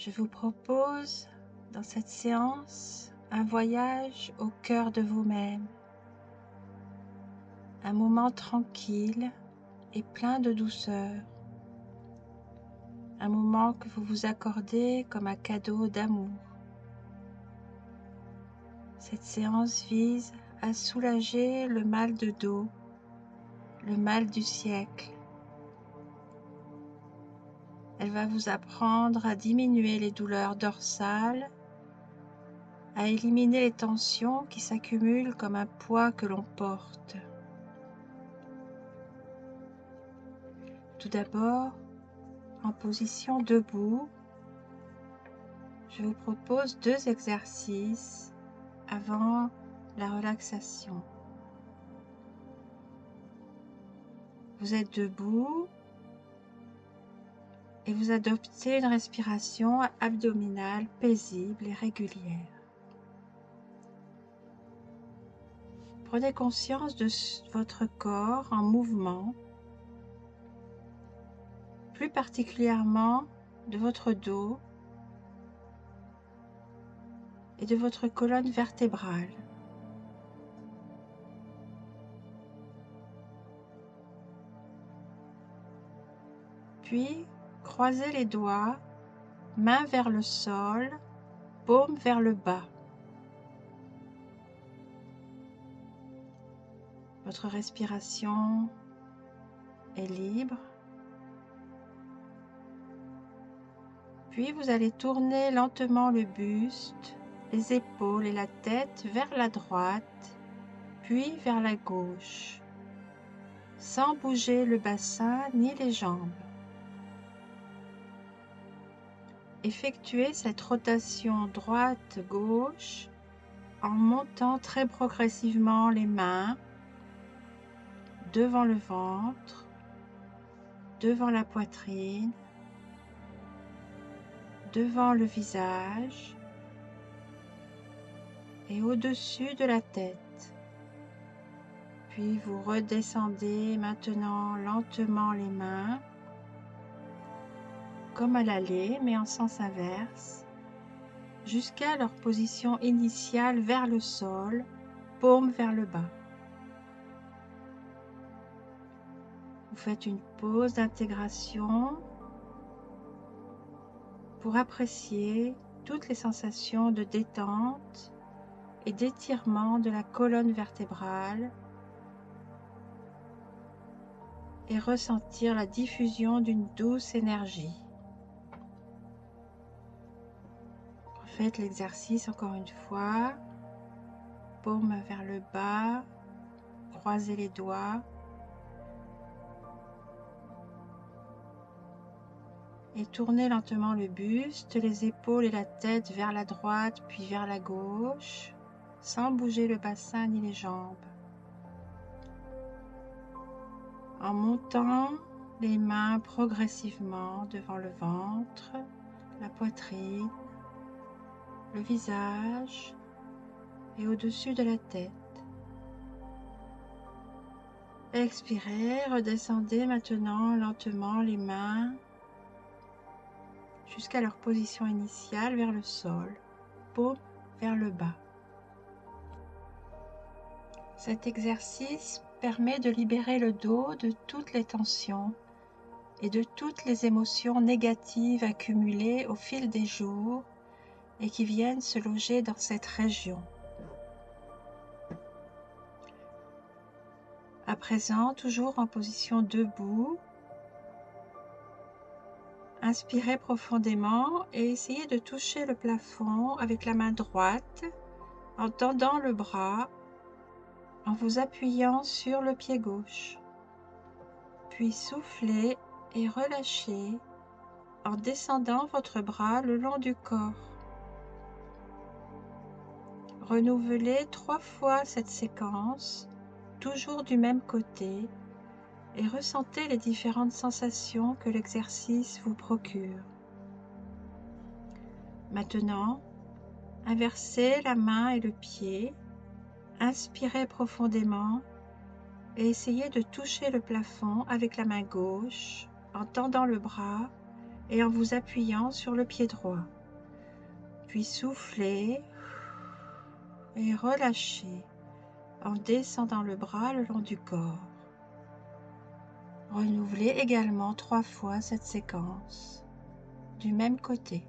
Je vous propose dans cette séance un voyage au cœur de vous-même, un moment tranquille et plein de douceur, un moment que vous vous accordez comme un cadeau d'amour. Cette séance vise à soulager le mal de dos, le mal du siècle. Elle va vous apprendre à diminuer les douleurs dorsales, à éliminer les tensions qui s'accumulent comme un poids que l'on porte. Tout d'abord, en position debout, je vous propose 2 exercices avant la relaxation. Vous êtes debout et vous adoptez une respiration abdominale paisible et régulière. Prenez conscience de votre corps en mouvement, plus particulièrement de votre dos et de votre colonne vertébrale. Puis, croisez les doigts, main vers le sol, paume vers le bas. Votre respiration est libre. Puis vous allez tourner lentement le buste, les épaules et la tête vers la droite, puis vers la gauche, sans bouger le bassin ni les jambes. Effectuez cette rotation droite-gauche en montant très progressivement les mains devant le ventre, devant la poitrine, devant le visage et au-dessus de la tête. Puis vous redescendez maintenant lentement les mains, comme à l'aller, mais en sens inverse, jusqu'à leur position initiale vers le sol, paume vers le bas. Vous faites une pause d'intégration pour apprécier toutes les sensations de détente et d'étirement de la colonne vertébrale et ressentir la diffusion d'une douce énergie. Faites l'exercice encore une fois, paume vers le bas, croisez les doigts et tournez lentement le buste, les épaules et la tête vers la droite puis vers la gauche, sans bouger le bassin ni les jambes. En montant les mains progressivement devant le ventre, la poitrine, le visage et au-dessus de la tête. Expirez, redescendez maintenant lentement les mains jusqu'à leur position initiale vers le sol, paume vers le bas. Cet exercice permet de libérer le dos de toutes les tensions et de toutes les émotions négatives accumulées au fil des jours et qui viennent se loger dans cette région. À présent, toujours en position debout, inspirez profondément et essayez de toucher le plafond avec la main droite en tendant le bras, en vous appuyant sur le pied gauche. Puis soufflez et relâchez en descendant votre bras le long du corps. Renouvelez 3 fois cette séquence, toujours du même côté, et ressentez les différentes sensations que l'exercice vous procure. Maintenant, inversez la main et le pied, inspirez profondément et essayez de toucher le plafond avec la main gauche en tendant le bras et en vous appuyant sur le pied droit. Puis soufflez et relâchez en descendant le bras le long du corps. Renouvelez également 3 fois cette séquence du même côté.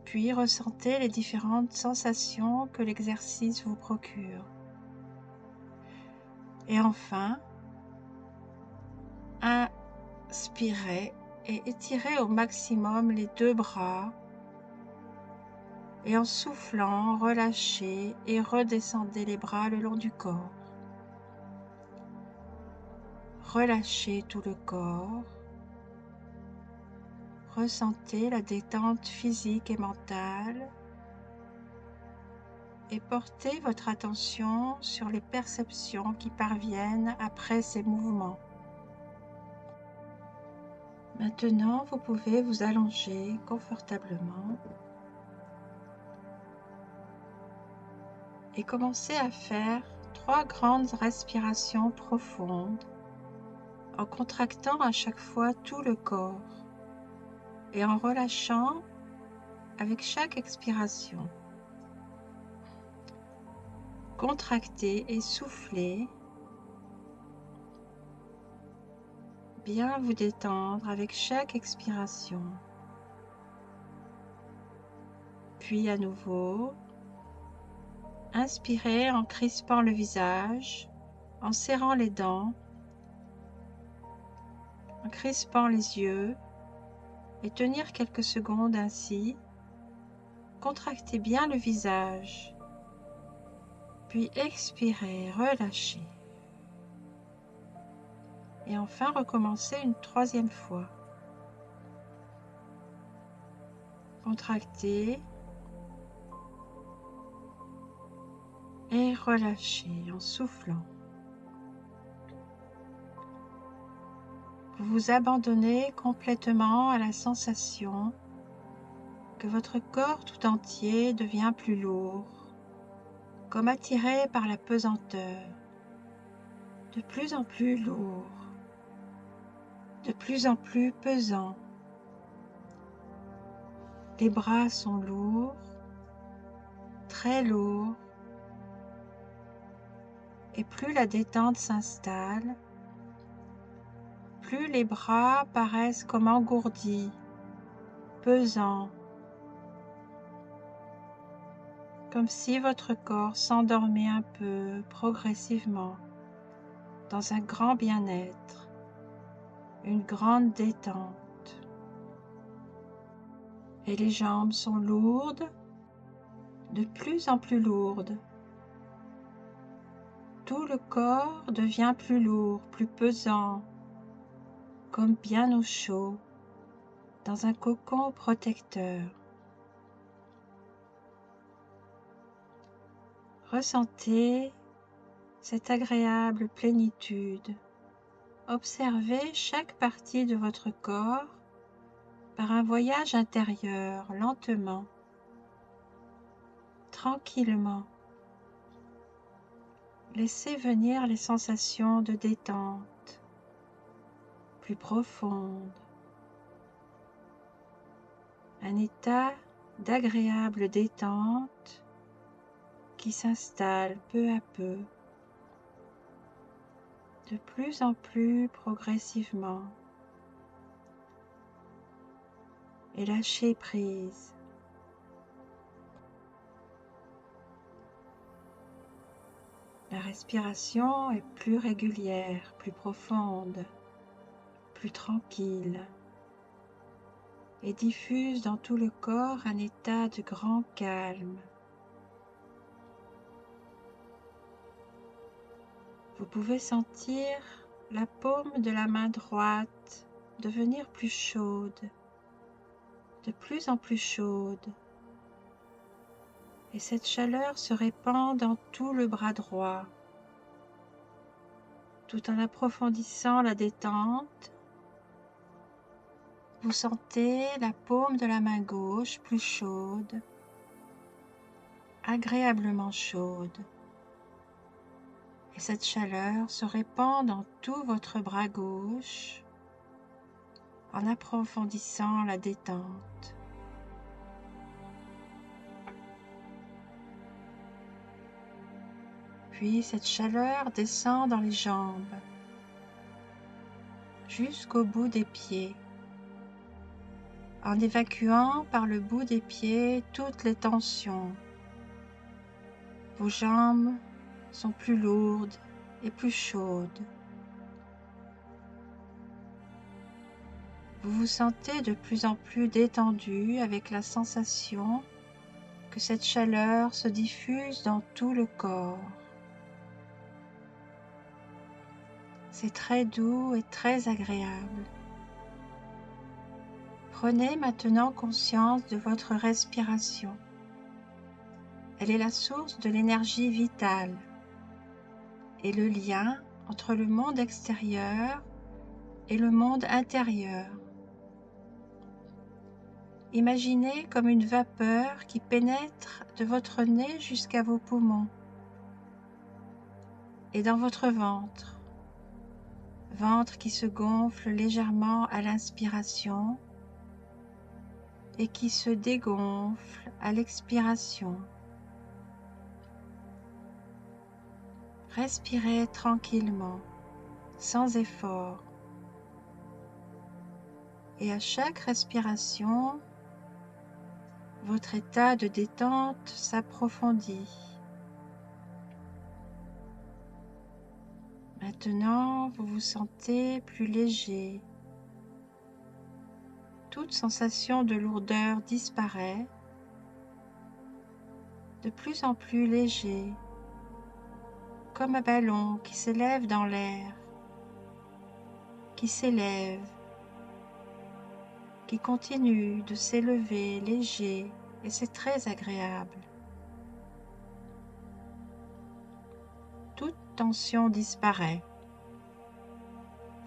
Puis ressentez les différentes sensations que l'exercice vous procure. Et enfin, inspirez et étirez au maximum les 2 bras. Et en soufflant, relâchez et redescendez les bras le long du corps. Relâchez tout le corps. Ressentez la détente physique et mentale. Et portez votre attention sur les perceptions qui parviennent après ces mouvements. Maintenant, vous pouvez vous allonger confortablement et commencer à faire 3 grandes respirations profondes en contractant à chaque fois tout le corps et en relâchant avec chaque expiration. Contractez et soufflez. Bien vous détendre avec chaque expiration. Puis à nouveau, inspirez en crispant le visage, en serrant les dents, en crispant les yeux et tenir quelques secondes ainsi. Contractez bien le visage, puis expirez, relâchez. Et enfin recommencez une 3e fois. Contractez et relâchez en soufflant. Vous vous abandonnez complètement à la sensation que votre corps tout entier devient plus lourd, comme attiré par la pesanteur, de plus en plus lourd, de plus en plus pesant. Les bras sont lourds, très lourds, et plus la détente s'installe, plus les bras paraissent comme engourdis, pesants, comme si votre corps s'endormait un peu progressivement dans un grand bien-être, une grande détente. Et les jambes sont lourdes, de plus en plus lourdes. Tout le corps devient plus lourd, plus pesant, comme bien au chaud, dans un cocon protecteur. Ressentez cette agréable plénitude. Observez chaque partie de votre corps par un voyage intérieur, lentement, tranquillement. Laissez venir les sensations de détente plus profondes, un état d'agréable détente qui s'installe peu à peu, de plus en plus progressivement, et lâchez prise. La respiration est plus régulière, plus profonde, plus tranquille et diffuse dans tout le corps un état de grand calme. Vous pouvez sentir la paume de la main droite devenir plus chaude, de plus en plus chaude, et cette chaleur se répand dans tout le bras droit, tout en approfondissant la détente. Vous sentez la paume de la main gauche plus chaude, agréablement chaude, et cette chaleur se répand dans tout votre bras gauche en approfondissant la détente. Puis cette chaleur descend dans les jambes, jusqu'au bout des pieds, en évacuant par le bout des pieds toutes les tensions. Vos jambes sont plus lourdes et plus chaudes. Vous vous sentez de plus en plus détendu avec la sensation que cette chaleur se diffuse dans tout le corps. C'est très doux et très agréable. Prenez maintenant conscience de votre respiration. Elle est la source de l'énergie vitale et le lien entre le monde extérieur et le monde intérieur. Imaginez comme une vapeur qui pénètre de votre nez jusqu'à vos poumons et dans votre ventre. Ventre qui se gonfle légèrement à l'inspiration et qui se dégonfle à l'expiration. Respirez tranquillement, sans effort. Et à chaque respiration, votre état de détente s'approfondit. Maintenant, vous vous sentez plus léger. Toute sensation de lourdeur disparaît, de plus en plus léger, comme un ballon qui s'élève dans l'air, qui s'élève, qui continue de s'élever léger, et c'est très agréable. Toute tension disparaît.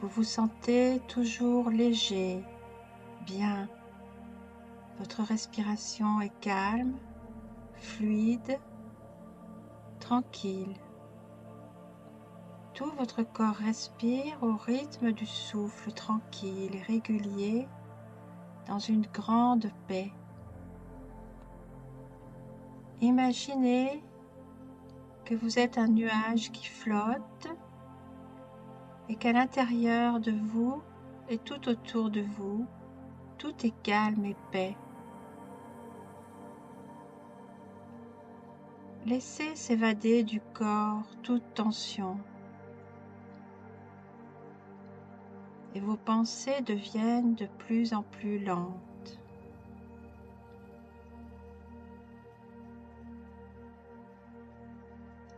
Vous vous sentez toujours léger, bien. Votre respiration est calme, fluide, tranquille. Tout votre corps respire au rythme du souffle tranquille et régulier dans une grande paix. Imaginez que vous êtes un nuage qui flotte et qu'à l'intérieur de vous et tout autour de vous, tout est calme et paix. Laissez s'évader du corps toute tension et vos pensées deviennent de plus en plus lentes.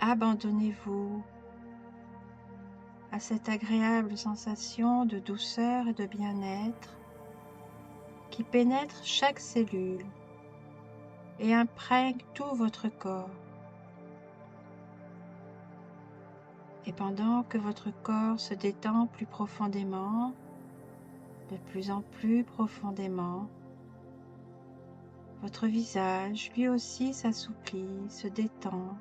Abandonnez-vous à cette agréable sensation de douceur et de bien-être qui pénètre chaque cellule et imprègne tout votre corps. Et pendant que votre corps se détend plus profondément, de plus en plus profondément, votre visage lui aussi s'assouplit, se détend.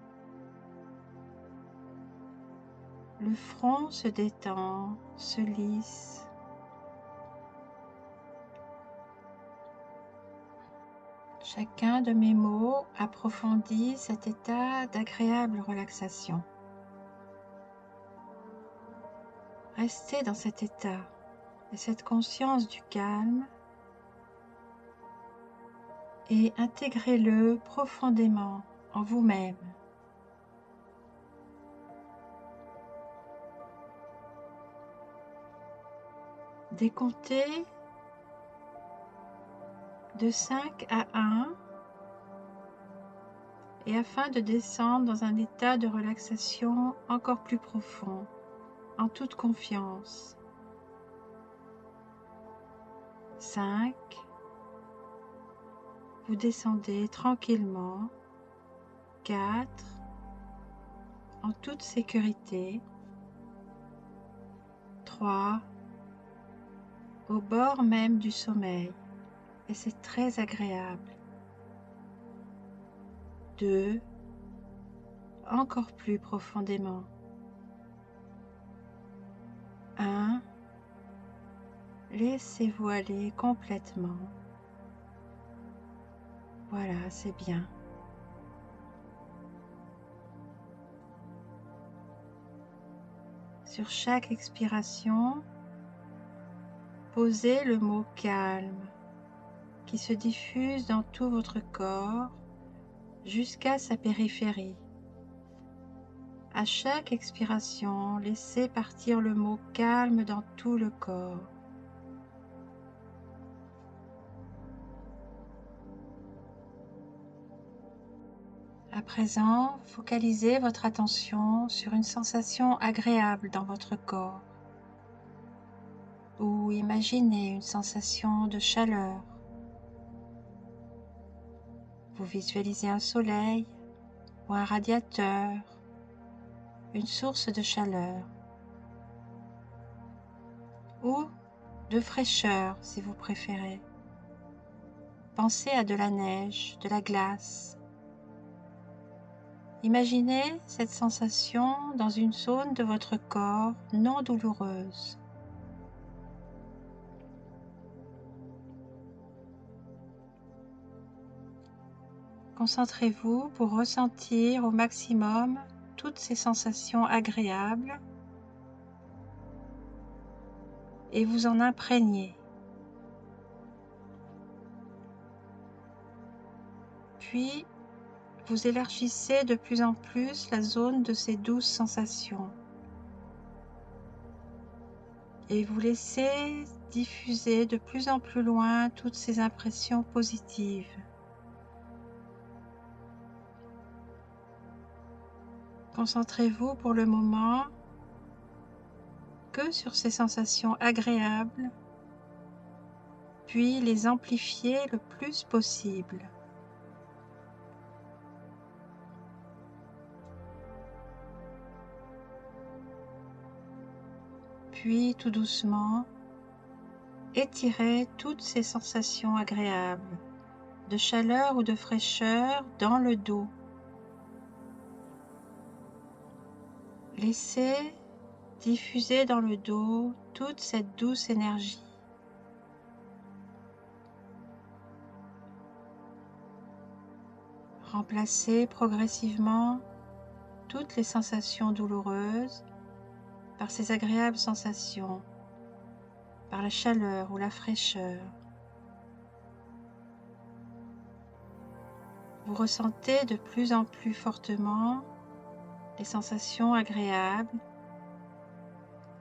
Le front se détend, se lisse. Chacun de mes mots approfondit cet état d'agréable relaxation. Restez dans cet état et cette conscience du calme et intégrez-le profondément en vous-même. Décomptez de 5 à 1 et afin de descendre dans un état de relaxation encore plus profond, en toute confiance. 5. Vous descendez tranquillement. 4. En toute sécurité. 3. Au bord même du sommeil. Et c'est très agréable. 2. Encore plus profondément. 1. Laissez-vous aller complètement. Voilà, c'est bien. Sur chaque expiration, posez le mot calme qui se diffuse dans tout votre corps jusqu'à sa périphérie. À chaque expiration, laissez partir le mot calme dans tout le corps. À présent, focalisez votre attention sur une sensation agréable dans votre corps ou imaginez une sensation de chaleur. Vous visualisez un soleil ou un radiateur, une source de chaleur ou de fraîcheur si vous préférez. Pensez à de la neige, de la glace. Imaginez cette sensation dans une zone de votre corps non douloureuse. Concentrez-vous pour ressentir au maximum toutes ces sensations agréables et vous en imprégner. Puis, vous élargissez de plus en plus la zone de ces douces sensations et vous laissez diffuser de plus en plus loin toutes ces impressions positives. Concentrez-vous pour le moment que sur ces sensations agréables, puis les amplifiez le plus possible. Puis, tout doucement, étirez toutes ces sensations agréables, de chaleur ou de fraîcheur dans le dos. Laissez diffuser dans le dos toute cette douce énergie. Remplacez progressivement toutes les sensations douloureuses par ces agréables sensations, par la chaleur ou la fraîcheur. Vous ressentez de plus en plus fortement les sensations agréables,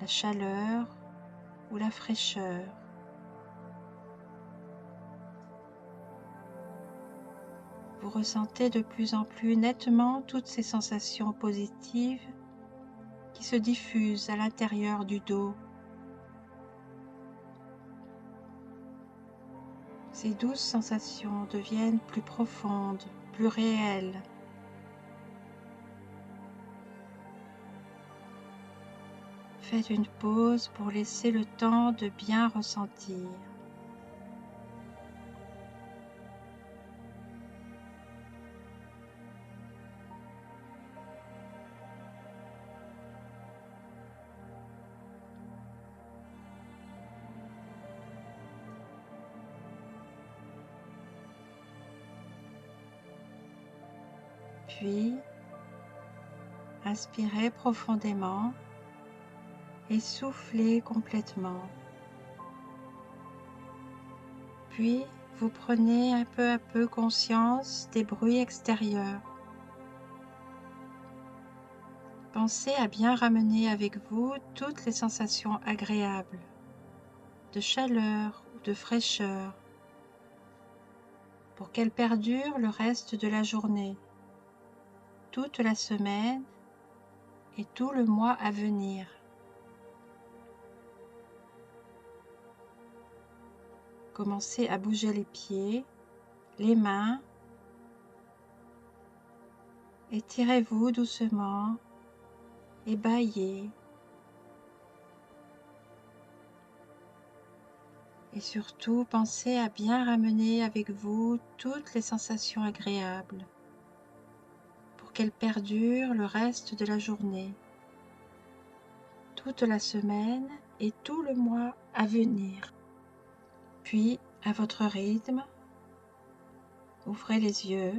la chaleur ou la fraîcheur. Vous ressentez de plus en plus nettement toutes ces sensations positives qui se diffusent à l'intérieur du dos. Ces douces sensations deviennent plus profondes, plus réelles. Faites une pause pour laisser le temps de bien ressentir. Puis, inspirez profondément et soufflez complètement. Puis, vous prenez un peu à peu conscience des bruits extérieurs. Pensez à bien ramener avec vous toutes les sensations agréables, de chaleur ou de fraîcheur, pour qu'elles perdurent le reste de la journée, toute la semaine et tout le mois à venir. Commencez à bouger les pieds, les mains, étirez-vous doucement et bâillez. Et surtout, pensez à bien ramener avec vous toutes les sensations agréables pour qu'elles perdurent le reste de la journée, toute la semaine et tout le mois à venir. Puis, à votre rythme, ouvrez les yeux.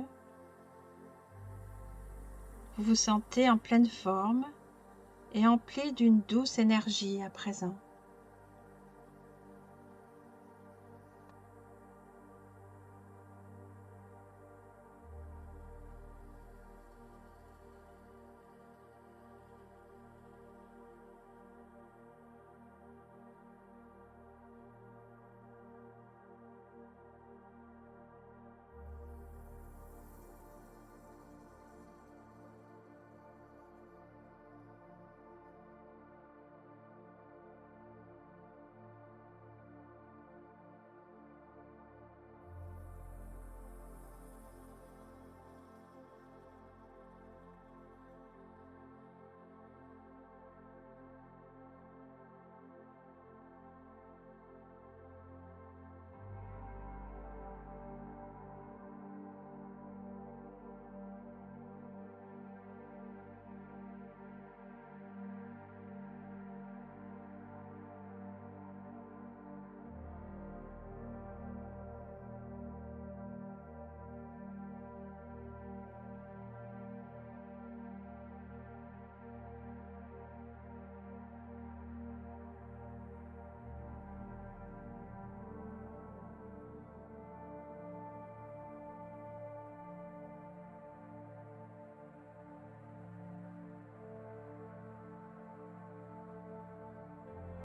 Vous vous sentez en pleine forme et empli d'une douce énergie à présent.